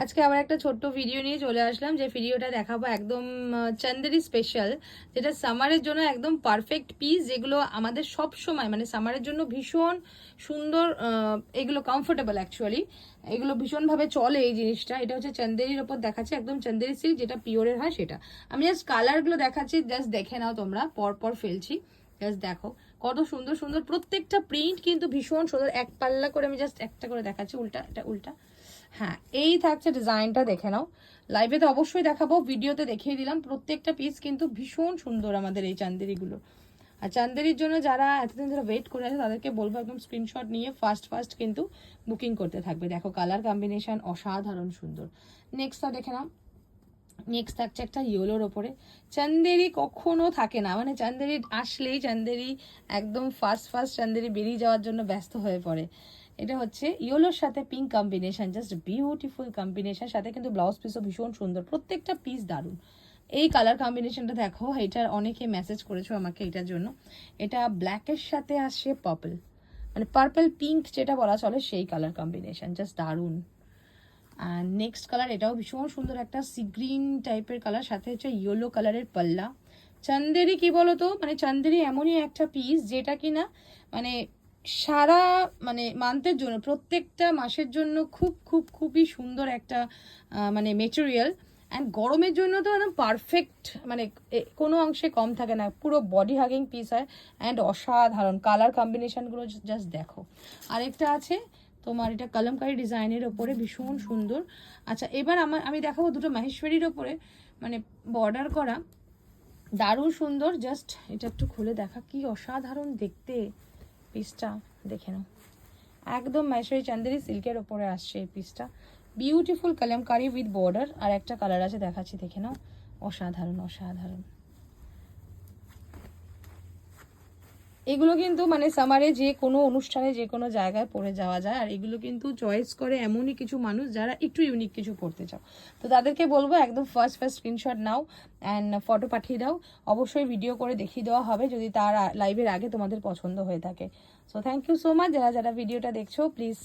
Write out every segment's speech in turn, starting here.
আজকে আবার একটা ছোট্ট ভিডিও নিয়ে চলে আসলাম, যে ভিডিওটা দেখাবো একদম চান্দেরি স্পেশাল, যেটা সামারের জন্য একদম পারফেক্ট পিস, যেগুলো আমাদের সব সময় মানে সামারের জন্য ভীষণ সুন্দর। এগুলো কমফোর্টেবল অ্যাকচুয়ালি, এগুলো ভীষণভাবে চলে এই জিনিসটা। এটা হচ্ছে চান্দেরির ওপর দেখাচ্ছে, একদম চান্দেরি সিল্ক, যেটা পিওরের হয় সেটা। আমি জাস্ট কালারগুলো দেখাচ্ছি, জাস্ট দেখে নাও তোমরা, পরপর ফেলছি, জাস্ট দেখো কত সুন্দর সুন্দর প্রত্যেকটা প্রিন্ট, কিন্তু ভীষণ সুন্দর। এক পাল্লা করে আমি জাস্ট একটা করে দেখাচ্ছি, উল্টা, এটা উল্টা। হ্যাঁ, এই থাকছে ডিজাইনটা, দেখে নাও। লাইভে তো অবশ্যই দেখাবো, ভিডিওতে দেখিয়ে দিলাম। প্রত্যেকটা পিস কিন্তু ভীষণ সুন্দর আমাদের এই চান্দেরিগুলো। আর চান্দেরির জন্য যারা এতদিন ধরে ওয়েট করে আছে, তাদেরকে বলবো একদম স্ক্রিনশট নিয়ে ফার্স্ট কিন্তু বুকিং করতে থাকবে। দেখো কালার কম্বিনেশন অসাধারণ সুন্দর। নেক্সটটা দেখে নাও। নেক্সট থাকছে একটা ইয়েলোর ওপরে। চান্দেরি কখনো থাকে না, মানে চান্দেরি আসলেই চান্দেরি একদম ফার্স্ট চান্দেরি বেরিয়ে যাওয়ার জন্য ব্যস্ত হয়ে পড়ে। এটা হচ্ছে ইয়েলোর সাথে pink combination, just beautiful combination. সাথে কিন্তু ব্লাউজ পিসও ভীষণ সুন্দর, প্রত্যেকটা পিস দারুণ। এই কালার কম্বিনেশনটা দেখো, এটার অনেকে মেসেজ করেছো আমাকে এটার জন্য। এটা ব্ল্যাকের সাথে আসছে পার্পল, মানে পার্পল পিঙ্ক যেটা বলা চলে, সেই কালার কম্বিনেশন জাস্ট দারুণ। আর নেক্সট কালার, এটাও ভীষণ সুন্দর, একটা সি গ্রিন টাইপের কালার, সাথে হচ্ছে ইয়েলো কালারের পাল্লা। চান্দেরি কি বলতো, মানে চান্দেরি এমনই একটা পিস যেটা কিনা মানে সারা মানে মান্থের জন্য, প্রত্যেকটা মাসের জন্য খুবই সুন্দর একটা মানে মেটেরিয়াল। অ্যান্ড গরমের জন্য তো একদম পারফেক্ট, মানে কোনো অংশে কম থাকে না, পুরো বডি হাগিং পিস হয়। অ্যান্ড অসাধারণ কালার কম্বিনেশনগুলো জাস্ট দেখো। আরেকটা আছে তোমার, এটা কলমকারি ডিজাইনের ওপরে ভীষণ সুন্দর। আচ্ছা, এবার আমি দেখাবো দুটো মাহেশ্বরীর ওপরে মানে বর্ডার করা, দারুণ সুন্দর। জাস্ট এটা একটু খুলে দেখা, কি অসাধারণ দেখতে পিসটা, দেখে নাও। একদম মাহেশ্বরী চান্দেরি সিল্কের ওপরে আসছে এই পিসটা, বিউটিফুল কলমকারি উইথ বর্ডার। আর একটা কালার আছে, দেখাচ্ছি, দেখে নাও, অসাধারণ। এগুলো কিন্তু মানে সামারে যে কোনো অনুষ্ঠানে যে কোনো জায়গায় পরে যাওয়া যায়। আর এগুলো কিন্তু চয়েস করে এমনই কিছু মানুষ যারা একটু ইউনিক কিছু পড়তে চাও, তো তাদেরকে বলবো একদম first screenshot now and photo পাঠিয়ে দাও। অবশ্যই ভিডিও করে দেখিয়ে দেওয়া হবে যদি তার লাইভের আগে তোমাদের পছন্দ হয়ে থাকে। So thank you so much যারা ভিডিওটা দেখছো, প্লিজ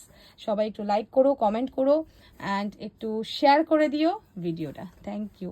সবাই একটু লাইক করো, কমেন্ট করো অ্যান্ড একটু শেয়ার করে দিও ভিডিওটা। Thank you.